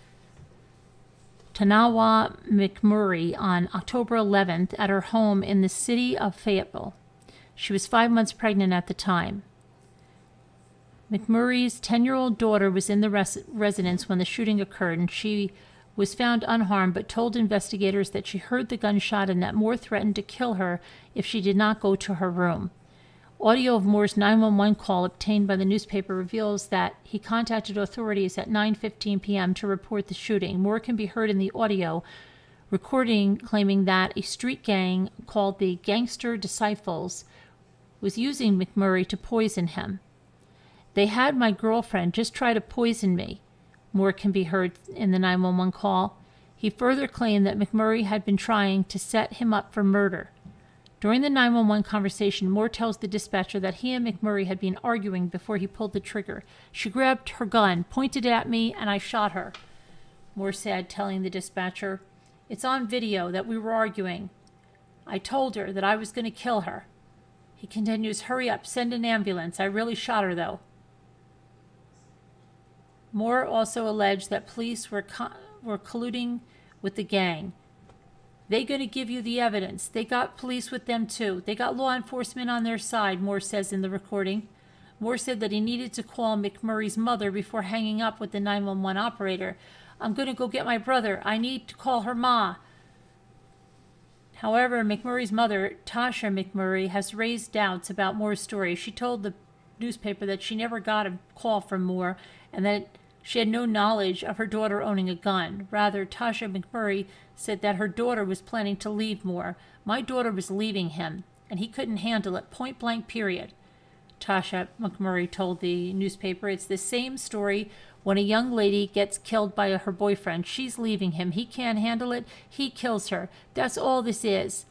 Tanawa McMurray on October 11th at her home in the city of Fayetteville. She was 5 months pregnant at the time. McMurray's 10-year-old daughter was in the residence when the shooting occurred, and she was found unharmed but told investigators that she heard the gunshot and that Moore threatened to kill her if she did not go to her room. Audio of Moore's 911 call obtained by the newspaper reveals that he contacted authorities at 9:15 p.m. to report the shooting. Moore can be heard in the audio recording claiming that a street gang called the Gangster Disciples was using McMurray to poison him. "They had my girlfriend just try to poison me," Moore can be heard in the 911 call. He further claimed that McMurray had been trying to set him up for murder. During the 911 conversation, Moore tells the dispatcher that he and McMurray had been arguing before he pulled the trigger. "She grabbed her gun, pointed at me, and I shot her," Moore said, telling the dispatcher, "It's on video that we were arguing. I told her that I was going to kill her." He continues, "Hurry up, send an ambulance. I really shot her, though." Moore also alleged that police were colluding with the gang. "They're going to give you the evidence. They got police with them, too. They got law enforcement on their side," Moore says in the recording. Moore said that he needed to call McMurray's mother before hanging up with the 911 operator. "I'm going to go get my brother. I need to call her ma." However, McMurray's mother, Tasha McMurray, has raised doubts about Moore's story. She told the newspaper that she never got a call from Moore and that she had no knowledge of her daughter owning a gun. Rather, Tasha McMurray said that her daughter was planning to leave Moore. "My daughter was leaving him, and he couldn't handle it, point blank, period," Tasha McMurray told the newspaper. "It's the same story when a young lady gets killed by her boyfriend. She's leaving him. He can't handle it. He kills her. That's all this is."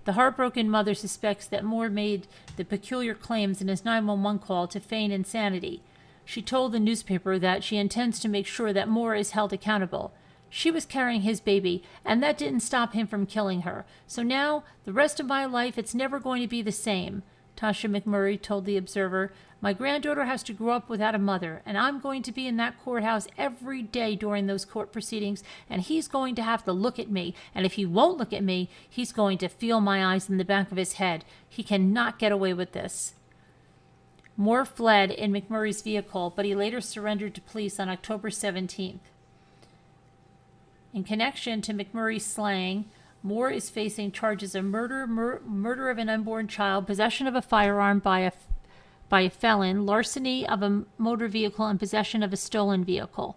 The heartbroken mother suspects that Moore made the peculiar claims in his 911 call to feign insanity. She told the newspaper that she intends to make sure that Moore is held accountable. "She was carrying his baby, and that didn't stop him from killing her. So now, the rest of my life, it's never going to be the same," Tasha McMurray told the Observer. "My granddaughter has to grow up without a mother, and I'm going to be in that courthouse every day during those court proceedings, and he's going to have to look at me, and if he won't look at me, he's going to feel my eyes in the back of his head. He cannot get away with this." Moore fled in McMurray's vehicle, but he later surrendered to police on October 17th. In connection to McMurray's slaying, Moore is facing charges of murder of an unborn child, possession of a firearm by a felon, larceny of a motor vehicle, and possession of a stolen vehicle.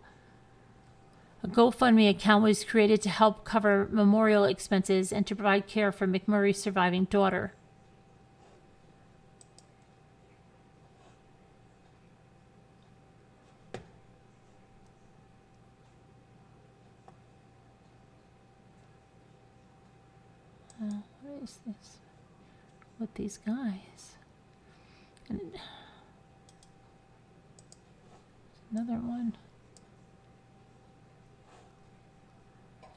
A GoFundMe account was created to help cover memorial expenses and to provide care for McMurray's surviving daughter. What is this with these guys? And another one.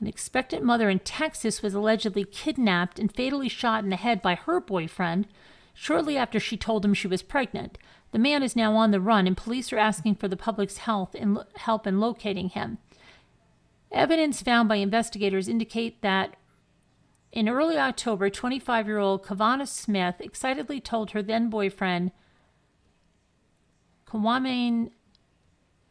An expectant mother in Texas was allegedly kidnapped and fatally shot in the head by her boyfriend shortly after she told him she was pregnant. The man is now on the run, and police are asking for the public's help in locating him. Evidence found by investigators indicate that in early October, 25-year-old Kavana Smith excitedly told her then-boyfriend, Kwame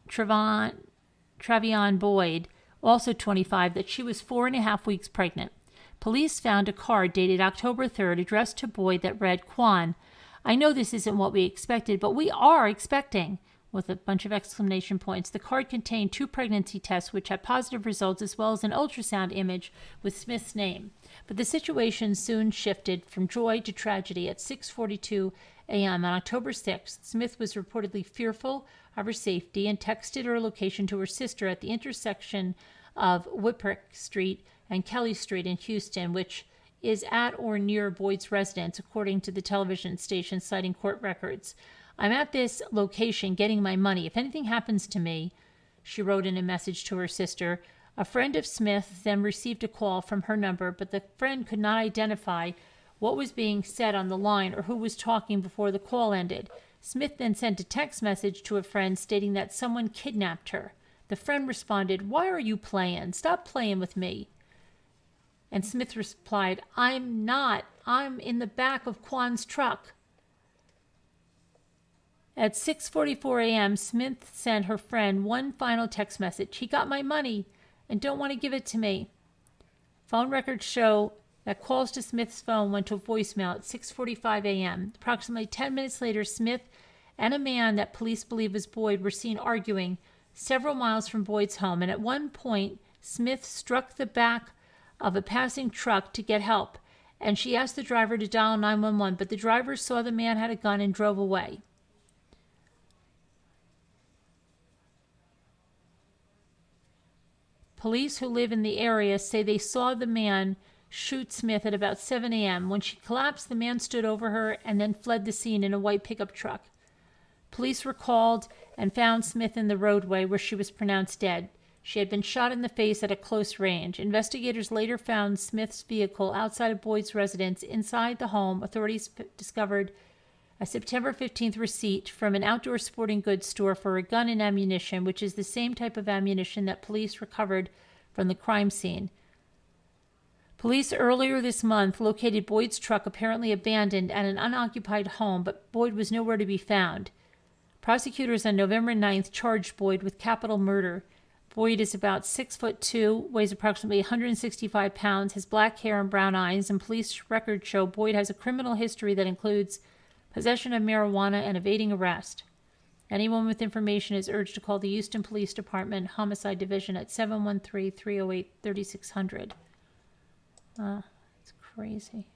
Travion Boyd, also 25, that she was 4.5 weeks pregnant. Police found a card dated October 3rd addressed to Boyd that read, "Kwan, I know this isn't what we expected, but we are expecting," with a bunch of exclamation points. The card contained 2 pregnancy tests which had positive results, as well as an ultrasound image with Smith's name. But the situation soon shifted from joy to tragedy. At 6:42 a.m. on October 6th, Smith was reportedly fearful of her safety and texted her location to her sister at the intersection of Whipwreck Street and Kelly Street in Houston, which is at or near Boyd's residence, according to the television station, citing court records. "I'm at this location getting my money. If anything happens to me," she wrote in a message to her sister, A friend of Smith then received a call from her number, but the friend could not identify what was being said on the line or who was talking before the call ended. Smith then sent a text message to a friend stating that someone kidnapped her. The friend responded, "Why are you playing? Stop playing with me." And Smith replied, "I'm not. I'm in the back of Kwan's truck." At 6:44 a.m., Smith sent her friend one final text message. "He got my money and don't want to give it to me." Phone records show that calls to Smith's phone went to voicemail at 6:45 a.m. Approximately 10 minutes later, Smith and a man that police believe was Boyd were seen arguing several miles from Boyd's home, and at one point, Smith struck the back of a passing truck to get help, and she asked the driver to dial 911, but the driver saw the man had a gun and drove away. Police who live in the area say they saw the man shoot Smith at about 7 a.m. When she collapsed, the man stood over her and then fled the scene in a white pickup truck. Police were called and found Smith in the roadway where she was pronounced dead. She had been shot in the face at a close range. Investigators later found Smith's vehicle outside of Boyd's residence. Inside the home, authorities discovered a September 15th receipt from an outdoor sporting goods store for a gun and ammunition, which is the same type of ammunition that police recovered from the crime scene. Police earlier this month located Boyd's truck apparently abandoned at an unoccupied home, but Boyd was nowhere to be found. Prosecutors on November 9th charged Boyd with capital murder. Boyd is about 6'2", weighs approximately 165 pounds, has black hair and brown eyes, and police records show Boyd has a criminal history that includes possession of marijuana and evading arrest. Anyone with information is urged to call the Houston Police Department Homicide Division at 713-308-3600. It's crazy.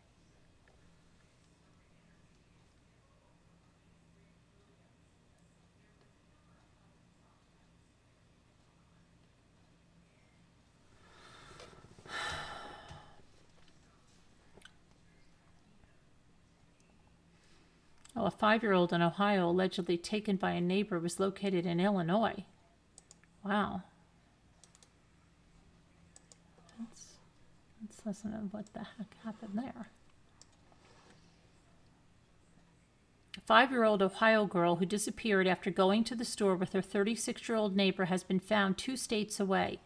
Oh, a 5-year-old in Ohio allegedly taken by a neighbor was located in Illinois. Wow. Let's listen to what the heck happened there. A 5-year-old Ohio girl who disappeared after going to the store with her 36-year-old neighbor has been found 2 states away.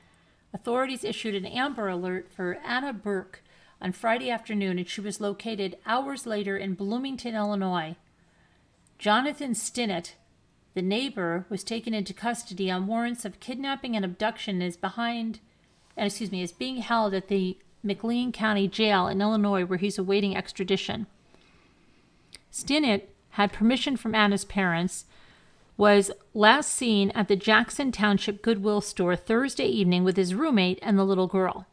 Authorities issued an Amber Alert for Anna Burke on Friday afternoon, and she was located hours later in Bloomington, Illinois. Jonathan Stinnett, the neighbor, was taken into custody on warrants of kidnapping and abduction and is being held at the McLean County Jail in Illinois, where he's awaiting extradition. Stinnett had permission from Anna's parents, was last seen at the Jackson Township Goodwill store Thursday evening with his roommate and the little girl.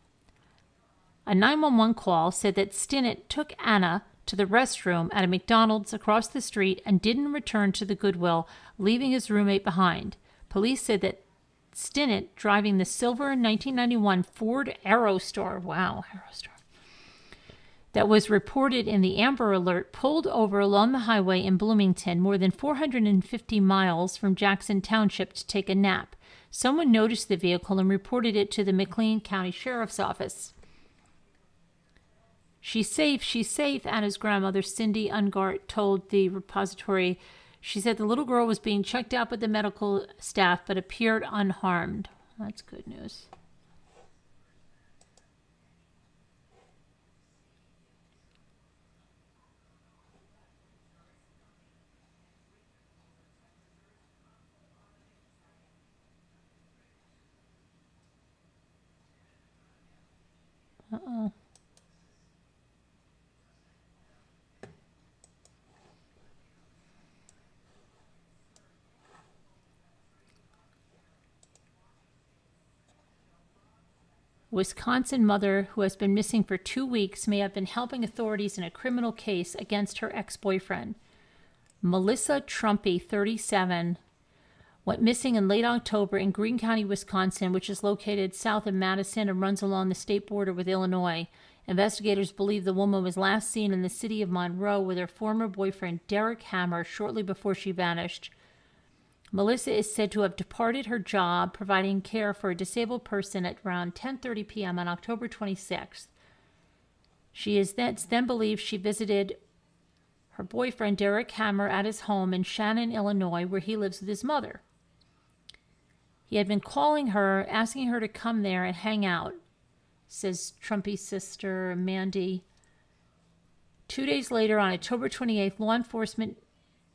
A 911 call said that Stinnett took Anna to the restroom at a McDonald's across the street and didn't return to the Goodwill, leaving his roommate behind. Police said that Stinnett, driving the silver 1991 Ford Aerostar, that was reported in the Amber Alert, pulled over along the highway in Bloomington, more than 450 miles from Jackson Township, to take a nap. Someone noticed the vehicle and reported it to the McLean County Sheriff's Office. She's safe, Anna's grandmother, Cindy Ungart, told the repository. She said the little girl was being checked out by the medical staff but appeared unharmed. That's good news. Uh-oh. Wisconsin mother who has been missing for 2 weeks may have been helping authorities in a criminal case against her ex-boyfriend. Melissa Trumpy, 37, went missing in late October in Greene County, Wisconsin, which is located south of Madison and runs along the state border with Illinois. Investigators believe the woman was last seen in the city of Monroe with her former boyfriend, Derek Hammer, shortly before she vanished. Melissa is said to have departed her job providing care for a disabled person at around 10:30 p.m. on October 26th. She is then believed she visited her boyfriend Derek Hammer at his home in Shannon, Illinois, where he lives with his mother. He had been calling her, asking her to come there and hang out, says Trumpy's sister, Mandy. 2 days later, on October 28th, law enforcement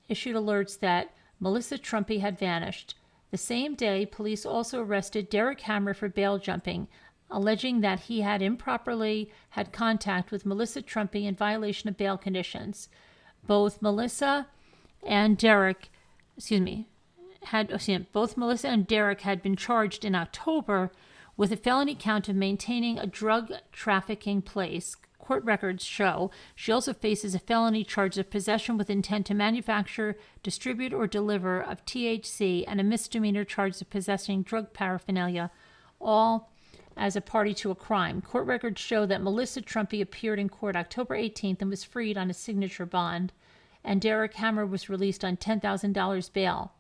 issued alerts that Melissa Trumpy had vanished. The same day, police also arrested Derek Hammer for bail jumping, alleging that he had improperly had contact with Melissa Trumpy in violation of bail conditions. Both Melissa and Derek had been charged in October with a felony count of maintaining a drug trafficking place. Court records show she also faces a felony charge of possession with intent to manufacture, distribute, or deliver of THC and a misdemeanor charge of possessing drug paraphernalia, all as a party to a crime. Court records show that Melissa Trumpy appeared in court October 18th and was freed on a signature bond, and Derek Hammer was released on $10,000 bail.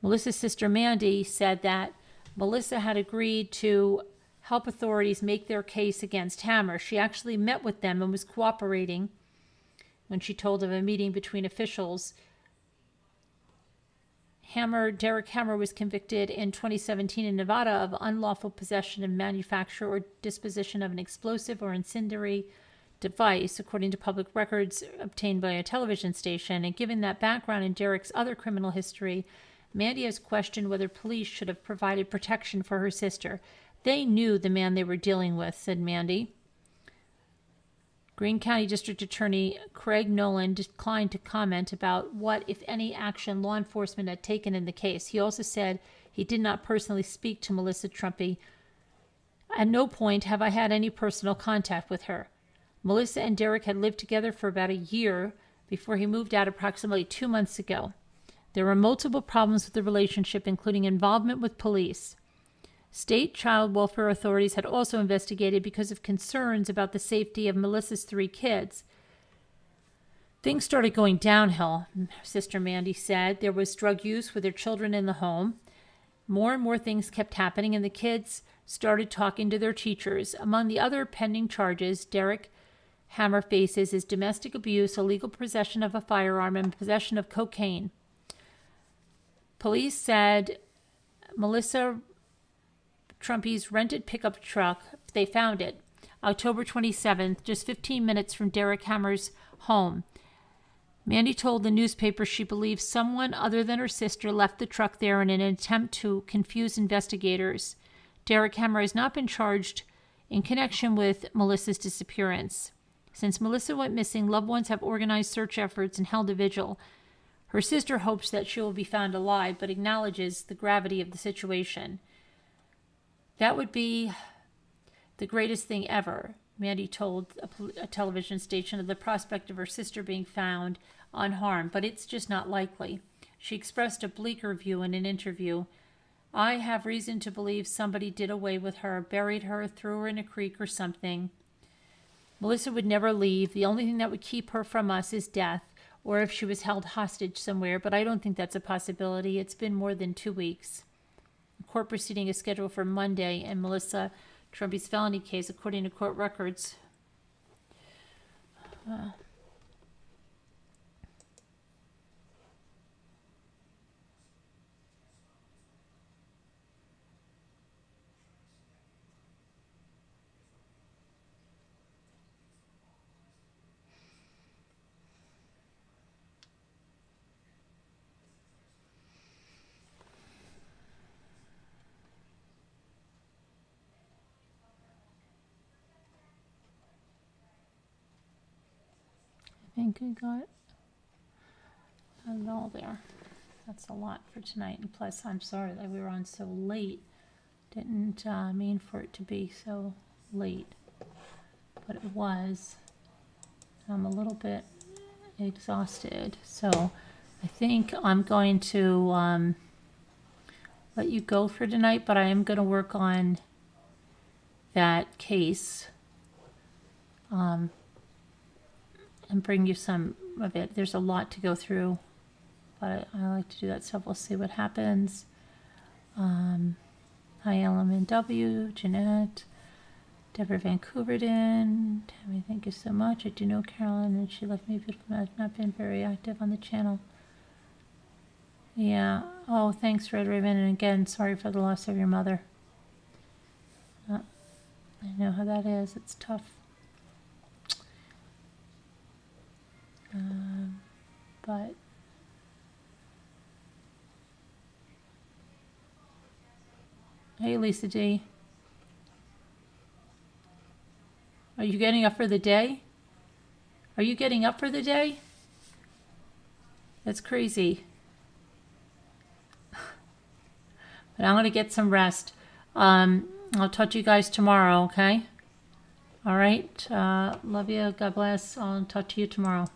Melissa's sister Mandy said that Melissa had agreed to help authorities make their case against Hammer. She actually met with them and was cooperating when she told of a meeting between officials. Derek Hammer was convicted in 2017 in Nevada of unlawful possession and manufacture or disposition of an explosive or incendiary device, according to public records obtained by a television station. And given that background in Derek's other criminal history, Mandy has questioned whether police should have provided protection for her sister. They knew the man they were dealing with, said Mandy. Greene County District Attorney Craig Nolan declined to comment about what, if any, action law enforcement had taken in the case. He also said he did not personally speak to Melissa Trumpy. At no point have I had any personal contact with her. Melissa and Derek had lived together for about a year before he moved out approximately 2 months ago. There were multiple problems with the relationship, including involvement with police. State child welfare authorities had also investigated because of concerns about the safety of Melissa's 3 kids. Things started going downhill, Sister Mandy said. There was drug use with their children in the home. More and more things kept happening, and the kids started talking to their teachers. Among the other pending charges Derek Hammer faces is domestic abuse, illegal possession of a firearm, and possession of cocaine. Police said Melissa Trumpy's rented pickup truck, they found it October 27th, just 15 minutes from Derek Hammer's home. Mandy told the newspaper she believes someone other than her sister left the truck there in an attempt to confuse investigators. Derek Hammer has not been charged in connection with Melissa's disappearance. Since Melissa went missing, loved ones have organized search efforts and held a vigil. Her sister hopes that she will be found alive, but acknowledges the gravity of the situation. That would be the greatest thing ever, Mandy told a television station, of the prospect of her sister being found unharmed, but it's just not likely. She expressed a bleaker view in an interview. I have reason to believe somebody did away with her, buried her, threw her in a creek or something. Melissa would never leave. The only thing that would keep her from us is death, or if she was held hostage somewhere, but I don't think that's a possibility. It's been more than 2 weeks. A court proceeding is scheduled for Monday in Melissa Trumpy's felony case, according to court records. I think I got it all there. That's a lot for tonight. And plus, I'm sorry that we were on so late. Didn't mean for it to be so late. But it was. I'm a little bit exhausted. So I think I'm going to let you go for tonight. But I am going to work on that case. And bring you some of it. There's a lot to go through but I like to do that stuff. We'll see what happens. Hi, LMNW, Jeanette, Deborah Vancouverden, Tammy, thank you so much. I do know Carolyn, and she left me a beautiful message. Not been very active on the channel. Yeah. Oh, thanks, Red Raven. And again, sorry for the loss of your mother. I know how that is. It's tough. But hey, Lisa D. Are you getting up for the day? Are you getting up for the day? That's crazy. But I'm going to get some rest. I'll talk to you guys tomorrow, okay? All right. Love you. God bless. I'll talk to you tomorrow.